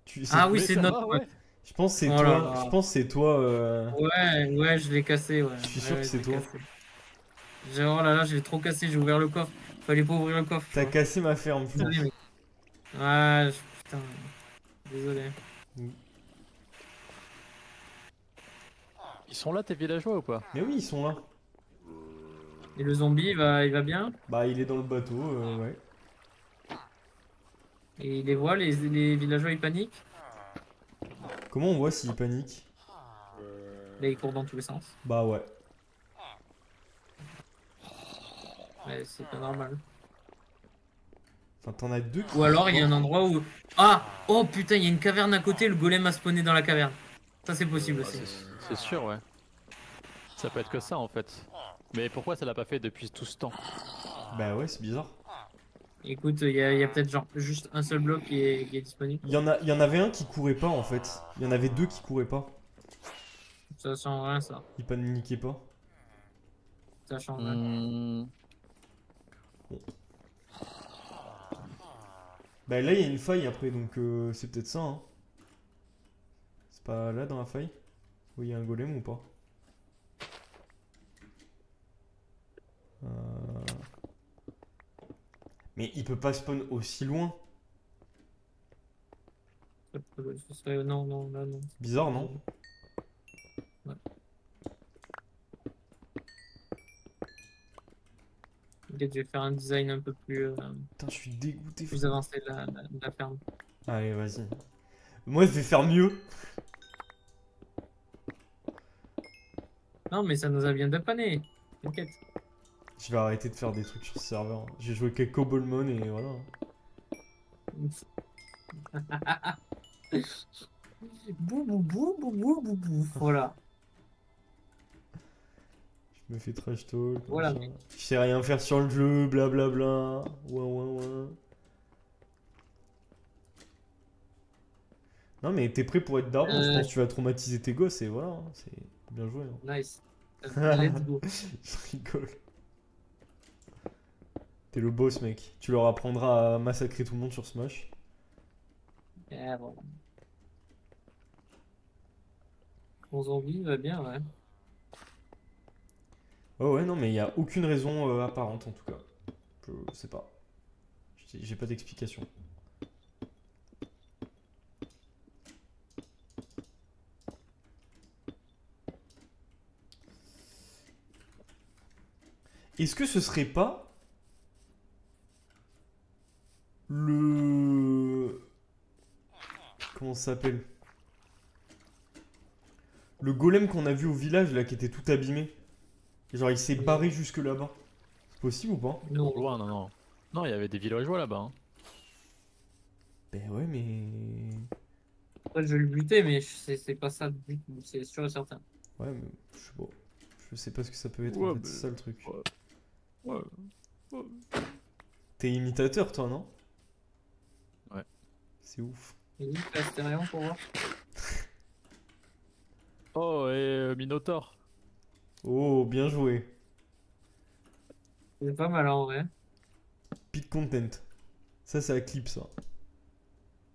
C'est Ah oui, Oui, c'est ça notre va, faute. ouais. Je pense que c'est Oh là toi. là. Je pense que c'est toi. Ouais, je l'ai cassé, ouais. Je suis sûr que Je c'est l'ai toi. cassé. Oh là là, j'ai trop cassé, j'ai ouvert le coffre. Fallait pas ouvrir le coffre, tu T'as vois. cassé ma ferme, je Désolé, pense. mec. Ouais, putain. Désolé. Ils sont là, tes villageois ou pas? Mais oui, ils sont là. Et le zombie, il va bien. Bah, il est dans le bateau, ouais. Et il les voit, les villageois, ils paniquent. Comment on voit s'il panique? Là, ils courent dans tous les sens. Bah ouais. Ouais, c'est pas normal. Enfin, t'en as deux qui... Ou alors, il y a un endroit où... Ah! Oh putain, il y a une caverne à côté, le golem a spawné dans la caverne. Ça, c'est possible Ah, aussi. c'est sûr, ouais. Ça peut être que ça, en fait. Mais pourquoi ça l'a pas fait depuis tout ce temps? Bah ouais, c'est bizarre. Écoute, il y a peut-être genre juste un seul bloc qui est disponible. Il y en avait un qui courait pas, en fait. Il y en avait deux qui couraient pas. Ça change rien, ça. Ils paniquaient pas. Ça change rien. Hmm, Bah là, il y a une faille après, donc c'est peut-être ça, hein. C'est pas là, dans la faille? Où il y a un golem ou pas? Euh, Mais il peut pas spawn aussi loin. Ce serait... Non, non, là, non. Bizarre, non? Ouais. Peut-être je vais faire un design un peu Putain, je suis dégoûté, plus frère. avancé de la ferme. Allez, vas-y. Moi, je vais faire mieux. Non, mais ça nous a bien dépanné. T'inquiète. Je vais arrêter de faire des trucs sur ce serveur. J'ai joué avec Cobblemon et voilà. Bou, bou, bou, bou, bou, bou, bou. Voilà. Je me fais trash talk. Voilà. machin. Je sais rien faire sur le jeu, blablabla. Ouin, ouin, ouin. Non, mais t'es prêt pour être daron, je pense que tu vas traumatiser tes gosses et voilà. C'est bien joué. Hein. Nice. Let's go. Je rigole. T'es le boss, mec. Tu leur apprendras à massacrer tout le monde sur Smash. Bon. Mon zombie va bien, ouais. Oh ouais, non, mais il n'y a aucune raison apparente en tout cas. Je sais pas. J'ai pas d'explication. Est-ce que ce serait pas le... Comment ça s'appelle? Le golem qu'on a vu au village là qui était tout abîmé. Genre il s'est barré jusque là-bas. C'est possible ou pas? Non. loin, non, non. Non, il y avait des villageois là-bas. Hein. Ben ouais, mais... Après, je vais le buter, mais c'est pas ça le but, c'est sûr et certain. Ouais, mais je sais pas. Je sais pas ce que ça peut être Ouais, en fait, mais- c'est ça le truc. Ouais. T'es imitateur toi, non? Ouais. C'est ouf. Vas-y, fais Astérion pour voir. Oh, et Minotaur. Oh, bien joué. C'est pas mal en vrai. Pit content. Ça, c'est la clip, ça.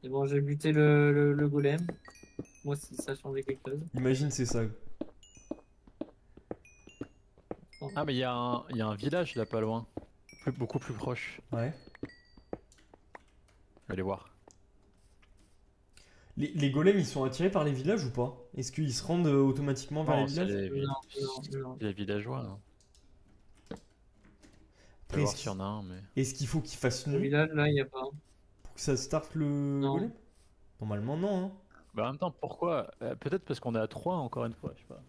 C'est bon, j'ai buté le golem. Moi, si ça a changé quelque chose. Imagine, c'est ça. crois. Ah, mais il y a un village là pas loin. Beaucoup plus proche. Ouais. Allez voir. Les golems, ils sont attirés par les villages ou pas? Est-ce qu'ils se rendent automatiquement vers les Non, c'est villages? Non. les villageois. Hein. On peut Après, voir s'il y en a un, mais. est-ce qu'il faut qu'il fasse Le nuit village, là, il n'y a pas. pour que ça starte le Non. golem? Normalement, non. Hein. Bah, en même temps, pourquoi peut-être parce qu'on est à 3 encore une fois, je sais pas.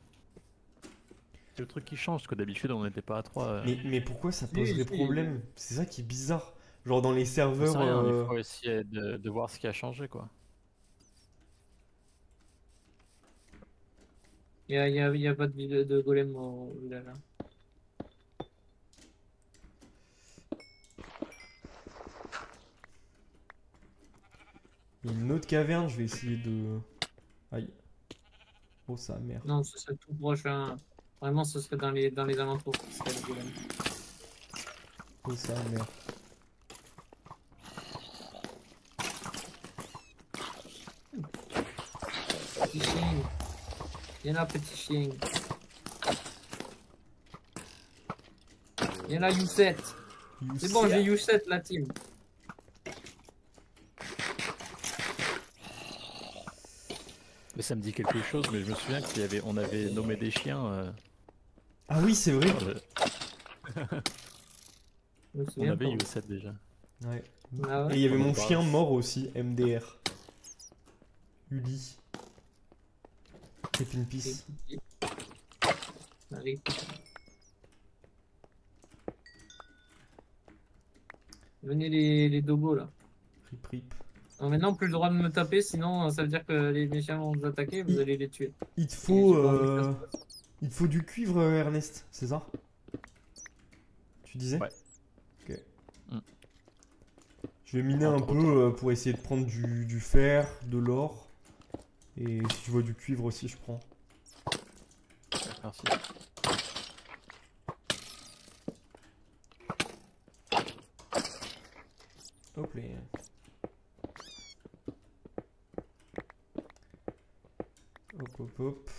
C'est le truc qui change, parce que d'habitude on n'était pas à 3. Mais pourquoi ça Si, poserait si. problème? C'est ça qui est bizarre. Genre dans les J'en sais serveurs. rien, il faut essayer de voir ce qui a changé quoi. Il y a pas de golem au village. Hein. Il y a une autre caverne, je vais essayer de. Aïe. Oh, ça merde. Non, ce serait tout proche. Hein. Vraiment, ce serait dans les alentours. Ce serait le golem. Oh, ça merde. Petit chien. Viens là, petit chien. Viens là, You7. C'est bon, j'ai You7 la team. Mais ça me dit quelque chose, mais je me souviens qu'on avait nommé des chiens. Ah oui, c'est vrai. Je me On souviens avait pas. U7 déjà. Ouais. Ah ouais. Et il y avait On en mon parle. chien mort aussi, MDR. Uli. Rip in peace. Allez. Venez les dogos là. Rip rip. Non, maintenant, plus le droit de me taper, sinon ça veut dire que les méchants vont vous attaquer, vous allez les tuer. Il te Et faut, j'ai pas envie que ça se passe. il te faut du cuivre, Ernest, c'est ça? Tu disais? Ouais. Ok. Mm. Je vais miner un Entre peu pour essayer de prendre du fer, de l'or. Et si tu vois du cuivre aussi, je prends. Merci. Hop là. Hop hop hop.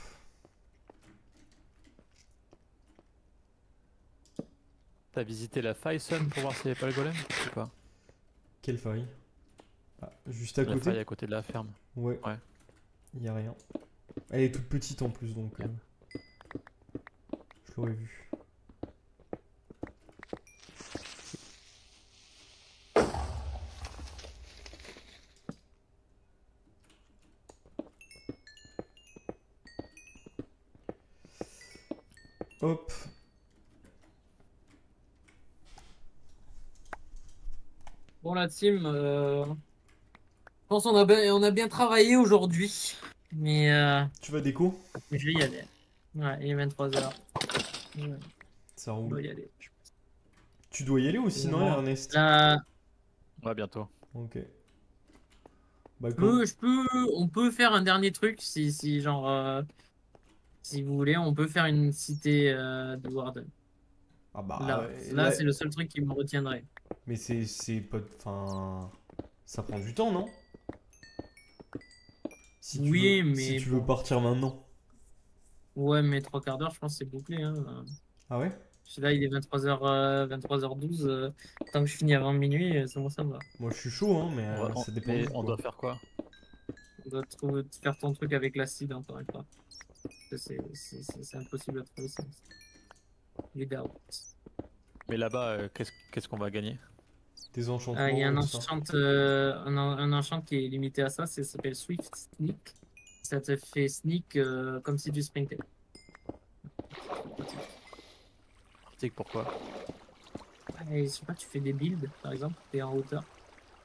T'as visité la faille Sun pour voir s'il n'y avait pas le golem ou pas? Quelle faille? Ah, juste à La côté? faille à côté de la ferme. Ouais. Ouais. Y a rien. Elle est toute petite en plus donc. Je l'aurais vu. Hop. Bon, la team, je pense qu'on on a bien travaillé aujourd'hui. Mais Tu vas déco? je vais y aller. Ouais, il est 23h. Ouais, Ça on roule. doit y aller. Tu dois y aller aussi, non, Bon, Ernest? là, Ouais, bientôt. Ok. Bah, comme... on peut faire un dernier truc si genre, si vous voulez, on peut faire une cité de Warden. Ah bah, Là, c'est le seul truc qui me retiendrait. mais c'est pas... Enfin... Ça prend du temps, non? Si tu Oui, veux... mais Si tu bon. veux partir maintenant. Ouais, mais 3/4 d'heure, je pense que c'est bouclé. Hein. Ah ouais? Là, il est 23h12. Tant que je finis avant minuit, c'est bon, ça me va. Moi, je suis chaud, hein, mais ça dépend de mais vous, on quoi. doit faire quoi? On doit faire ton truc avec l'acide, encore une fois. C'est impossible à trouver, ça. Les gars. Mais là-bas, qu'est-ce qu'on va gagner? Des enchantements, Il y a un tout ça. un enchant qui est limité à ça, ça s'appelle Swift Sneak. Ça te fait sneak comme si tu sprintais. Pratique pourquoi? Je sais pas, tu fais des builds, par exemple, tu es en hauteur.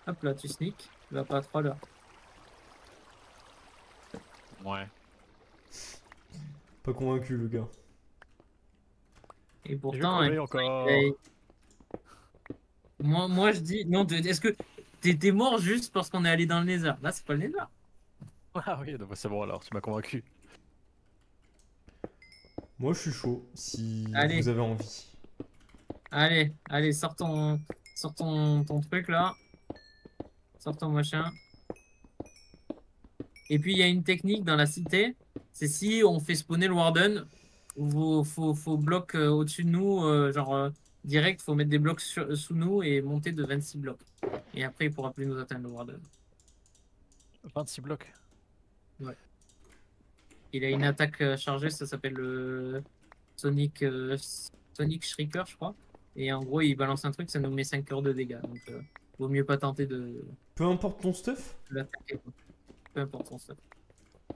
Hop là, tu sneak, tu vas pas à 3 heures. Ouais. Pas convaincu, le gars. Et pourtant, Je vais crever encore. moi je dis, non, est-ce que t'es mort juste parce qu'on est allé dans le Nether? Là, c'est pas le Nether. Ah oui, donc c'est bon alors, tu m'as convaincu. Moi, je suis chaud, si Allez. vous avez envie. Allez, sors ton truc là. Sors ton machin. Et puis il y a une technique dans la cité, c'est si on fait spawner le Warden Faut bloc au-dessus de nous, direct, faut mettre des blocs sous nous et monter de 26 blocs. Et après, il pourra plus nous atteindre le Warden. 26 blocs. Ouais. Il a une attaque chargée, ça s'appelle le Sonic, Sonic Shrieker, je crois. Et en gros, il balance un truc, ça nous met 5 cœurs de dégâts. Donc, vaut mieux pas tenter de Peu importe ton stuff? l'attaquer, quoi. Peu importe son stuff.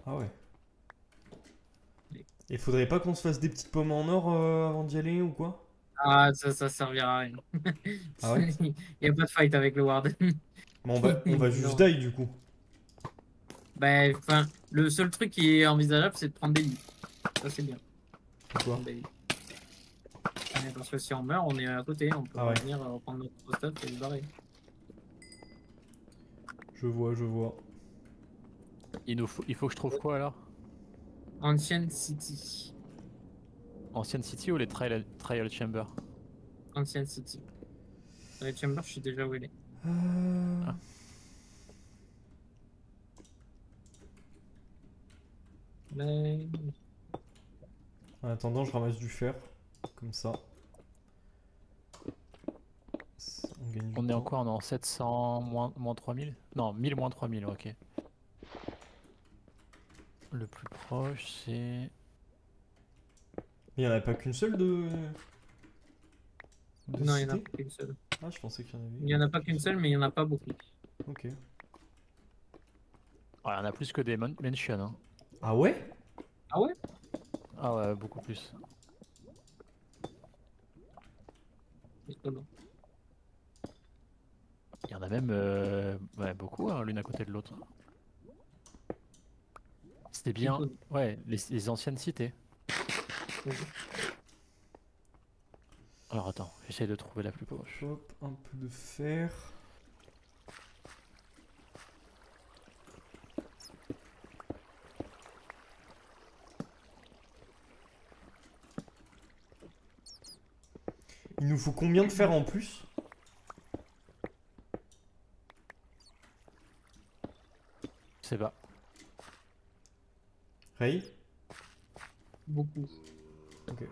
Ah ouais. Oui. Et faudrait pas qu'on se fasse des petites pommes en or avant d'y aller ou quoi? Ah, ça servira à rien. Ah ouais? Il n'y a pas de fight avec le Warden. Bon, on va juste Non. die du coup. Ben, enfin, le seul truc qui est envisageable, c'est de prendre des lits. Ça, c'est bien. Pourquoi? Prendre des lits. Ouais, parce que si on meurt, on est à côté. On peut Ah ouais. revenir reprendre notre stuff et se barrer. Je vois, je vois. Il faut que je trouve quoi alors? Ancient City. Ancienne City ou les Trial Chamber? Ancient City. Dans les chambers, je sais déjà où il est. Ah. Là, En attendant, je ramasse du fer. Comme ça. On gagne du On est en temps. quoi? On est en 700 moins 3000? Non, 1000 moins 3000, ok. Le plus proche, c'est... Mais il n'y en a pas qu'une seule de non, il n'y en a cité? pas qu'une seule. Ah, je pensais qu'il y en avait. Il n'y en a pas qu'une seule, mais il n'y en a pas beaucoup. Ok. Ouais, il y en a plus que des mentions. Hein. Ah ouais? Ah ouais? Ah ouais, beaucoup plus. Étonnant. Il y en a même ouais, beaucoup, hein, l'une à côté de l'autre. C'était bien, Étonnant. ouais, les anciennes cités. Oui. Alors attends, j'essaie de trouver la plus proche. Hop, un peu de fer. Il nous faut combien de fer en plus? Je sais pas. Ray? Beaucoup. Ok.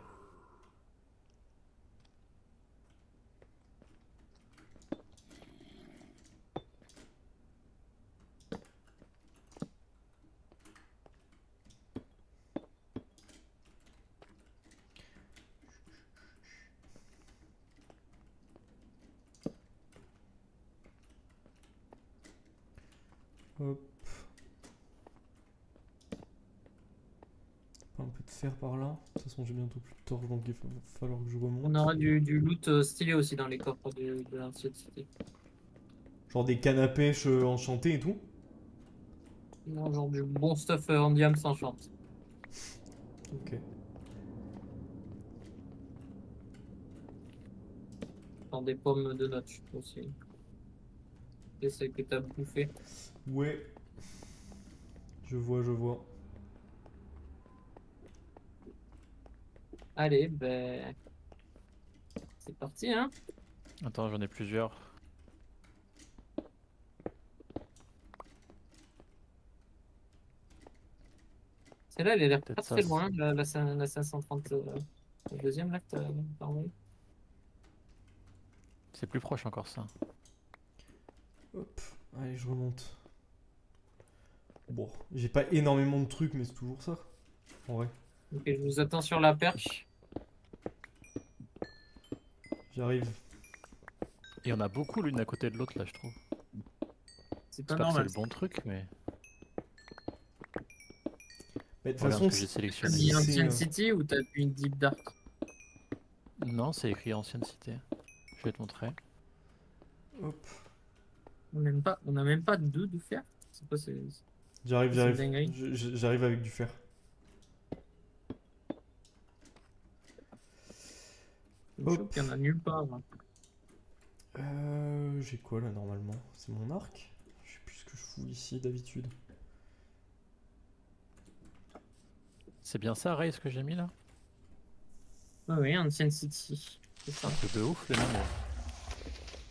Hop. Un peu de fer par là. De toute façon, j'ai bientôt plus de torche, donc il va falloir que je remonte. On aura du loot stylé aussi dans les coffres de l'ancienne cité. Genre des cannes à pêche enchantées et tout. Non, genre du bon stuff en diam sans chante. Ok. Dans des pommes de notch aussi. C'est celle que t'as bouffé. Ouais. Je vois, je vois. Allez, ben. C'est parti, hein? Attends, j'en ai plusieurs. Celle-là, elle a l'air pas Peut-être ça. très loin, la 530. La deuxième, là, que t'as envoyé. C'est plus proche encore ça. Hop. Allez, je remonte. Bon, j'ai pas énormément de trucs, mais c'est toujours ça. En vrai. Ok, je vous attends sur la perche. J'arrive. Il y en a beaucoup l'une à côté de l'autre là, je trouve. C'est pas J'espère que c'est normal. le bon truc, mais... Mais de toute Regarde façon, ce que j'ai T'as sélectionné. mis c'est, Ancient City ou t'as mis une Deep Dark? Non, c'est écrit ancienne cité. Je vais te montrer. hop. On a même pas deux de fer. C'est quoi, J'arrive, c'est une j'arrive. dinguerie. J'arrive avec du fer. Je suis chaud qu'il y en a nulle part. Hein. J'ai quoi là normalement? C'est mon arc? Je sais plus ce que je fous ici d'habitude. C'est bien ça, Ray, ce que j'ai mis là? Oui, Ancient City. C'est ça. Un truc de ouf, les mêmes.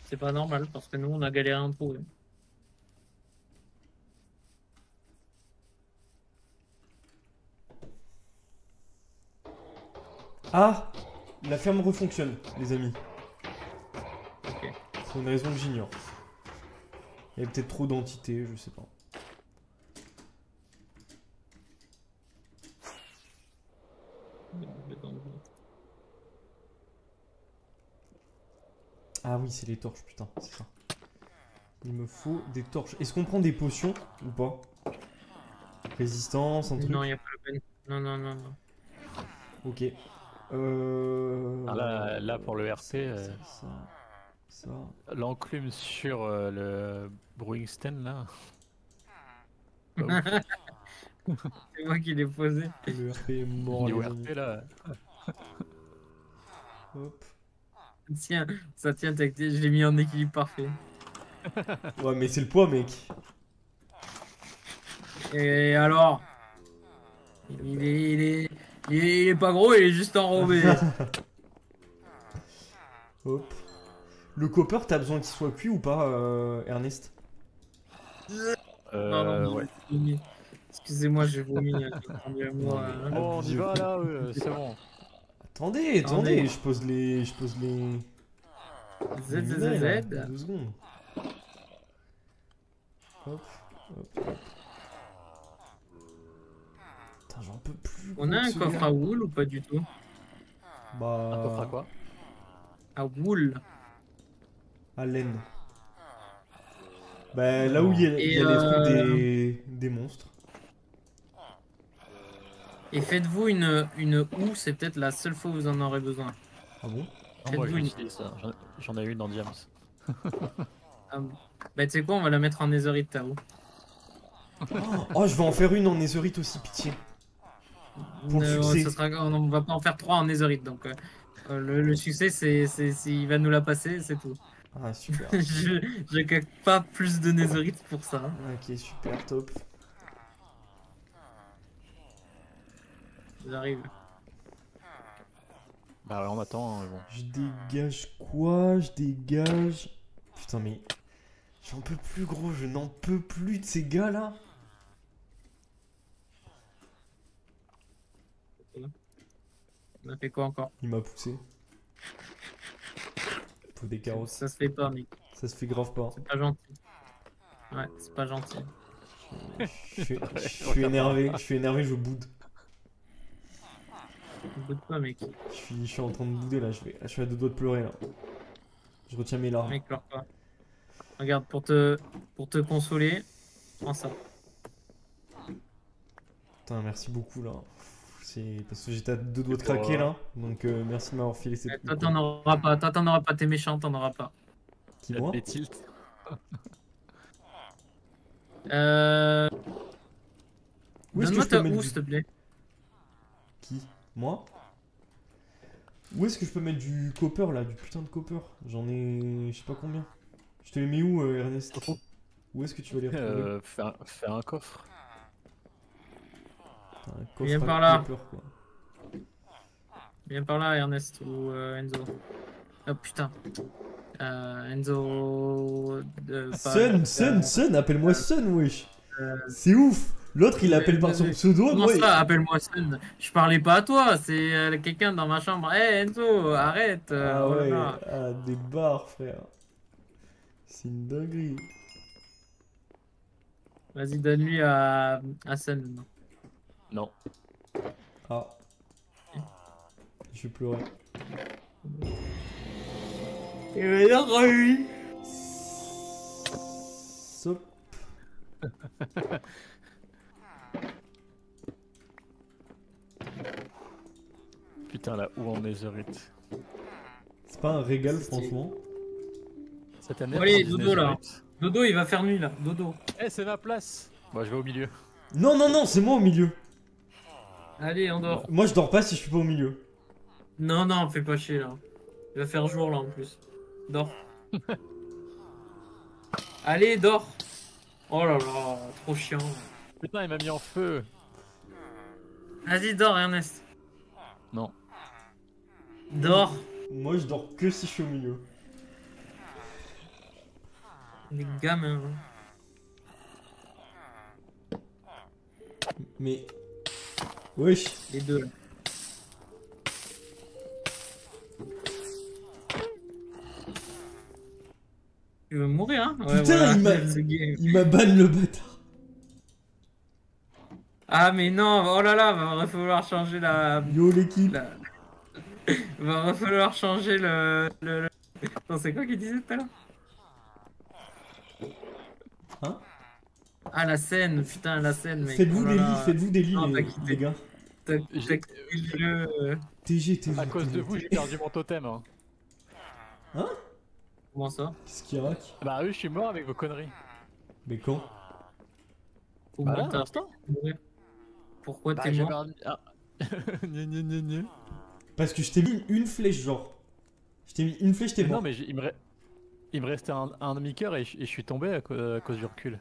C'est pas normal parce que nous, on a galéré à en trouver. Ah, la ferme refonctionne, les amis. Ok. Pour une raison que j'ignore. Il y a peut-être trop d'entités, je sais pas. Ah oui, c'est les torches, putain, c'est ça. Il me faut des torches. Est-ce qu'on prend des potions ou pas? Résistance, un truc? Non, il n'y a pas la peine. Non, non, non, non. Ok. Ah, là, pour le RP, ça. l'enclume sur le brewing stand là. Pas ouf. C'est moi qui l'ai posé. Le RP est mort, Niveau les amis. RP là. Hop. Tiens, ça tient, je l'ai mis en équilibre parfait. Ouais, mais c'est le poids, mec. Et alors? Il est pas gros, il est juste enrobé. Hop. Le copper, t'as besoin qu'il soit cuit ou pas, Ernest? Pardon, Ouais. j'ai vomi. Excusez-moi, j'ai vomi. Moi, Bon, on y va là, c'est bon. Attendez, Attendez. je pose les luminets, là. 2 secondes. Hop, hop, hop. Putain, j'en peux plus. On a un coffre à wool ou pas du tout? Bah. Un coffre à quoi? À wool. À laine. Bah, là où il y a, Et, les trucs des monstres. Et faites-vous une houe, c'est peut-être la seule fois où vous en aurez besoin. Ah bon? Non, moi Faites-vous une- j'utilise ça. J'en ai une dans Diams. Ah, bah, tu sais quoi, on va la mettre en netherite ta houe. Oh, je vais en faire une en netherite aussi, pitié. Pour le succès. On va pas en faire 3 en netherite, donc le succès, il va nous la passer, c'est tout. Ah, super. Je claque pas plus de netherite pour ça. Ok, super, top. J'arrive. Bah ouais, on attend. Bon. Je dégage quoi? Je dégage. Putain, mais. J'en peux plus, gros. Je n'en peux plus de ces gars-là. On a fait quoi encore? Il m'a poussé. Faut des carottes. Ça se fait pas, mec. Ça se fait grave pas. C'est pas gentil. Ouais, c'est pas gentil. Je suis énervé. Je suis énervé, je boude. Écoute pas, mec. Je suis en train de bouder là. Je suis à 2 doigts de pleurer là. Je retiens mes larmes. Mec, pleure pas. Regarde, pour te consoler, prends ça. Putain, merci beaucoup là. C'est parce que j'étais à 2 doigts de craquer là. Donc merci de m'avoir filé cette. Toi, t'en auras pas. Toi, t'en auras pas. T'es méchant, t'en auras pas. Qui, moi? Les tilts. Où est-ce que Donne-moi je peux ta mettre houe, du- s'il te plaît. Qui? Moi? Où est-ce que je peux mettre du copper là? Du putain de copper? J'en ai. Je sais pas combien. Je te les mets où, Ernest? Où est-ce que tu vas les retrouver? Fais un coffre. Putain, un coffre Viens à par là. copper, quoi. Viens par là, Ernest ou Enzo. Oh putain. Enzo. Sun, appelle-moi Sun, wesh. C'est ouf. L'autre il appelle par son pseudo, Comment moi. ça, appelle-moi Sun? Je parlais pas à toi, c'est quelqu'un dans ma chambre. Hé Enzo, arrête. Ah oh là ouais, là. ah, des barres, frère. C'est une dinguerie. Vas-y, donne-lui à Sun maintenant. Non. Ah. Je vais pleurer. Et maintenant, lui. Sop. Putain, la houe en netherite. C'est pas un régal, C'est- franchement. Cette année, Bon, allez, on dit dodo, là. netherite. Dodo, il va faire nuit là. Dodo. Eh, c'est ma place. Moi, je vais au milieu. Non, non, non, c'est moi au milieu. Allez, on dort. Moi je dors pas si je suis pas au milieu. Non, non, fais pas chier là. Il va faire jour là en plus. Dors. Allez, dors. Oh là là, trop chiant. Putain, il m'a mis en feu. Vas-y, dors, Ernest. Non. Dors. Moi je dors que si je suis au milieu. Les gamins. Mais. Wesh. Les deux. Là. mourir, hein. Putain, il m'a ban le bâtard. Ah, mais non, oh là là, va falloir changer la. Yo, l'équipe. Va falloir changer le... Attends, c'est quoi qu'il disait tout à l'heure? Hein? Ah, la scène, putain, la scène, mec. Faites-vous Oh des là lits, là. faites-vous des lits, Non, t'as les quitté. gars. T'as quitté le... TG. À cause de vous, j'ai perdu mon totem. Hein. Hein? Comment ça? Qu'est-ce qu'il rack? Bah oui, je suis mort avec vos conneries. Mais quand? Au Bah moins, là, t'as l'instant. mourir. Pourquoi Bah, t'es j'ai mort? perdu... Ah. Gna, gna, gna, gna. Parce que je t'ai mis une flèche, genre. Je t'ai mis une flèche, t'es mort. Non, mais il me restait un demi-cœur et je suis tombé à cause du recul.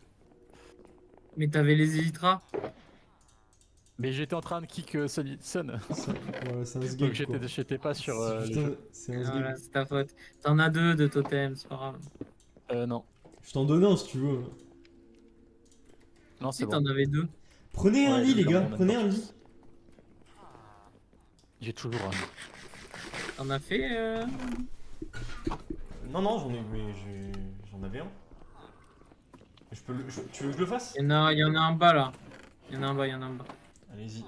Mais t'avais les Elytras. Mais j'étais en train de kick Sun. Voilà, c'est un Donc sgame, quoi. j'étais pas sur le Putain, jeu. c'est un Voilà, sgame. c'est ta faute. T'en as 2 de totem, c'est pas grave. Non. Je t'en donne un si tu veux. Non, Si c'est bon. t'en avais 2. Prenez un Ouais, lit, les on gars. a Prenez pas un de lit. chance. J'ai toujours un. T'en as fait Non, j'en avais un. Tu veux que je le fasse? Il y en a un bas là. Il y en a un bas. Allez-y.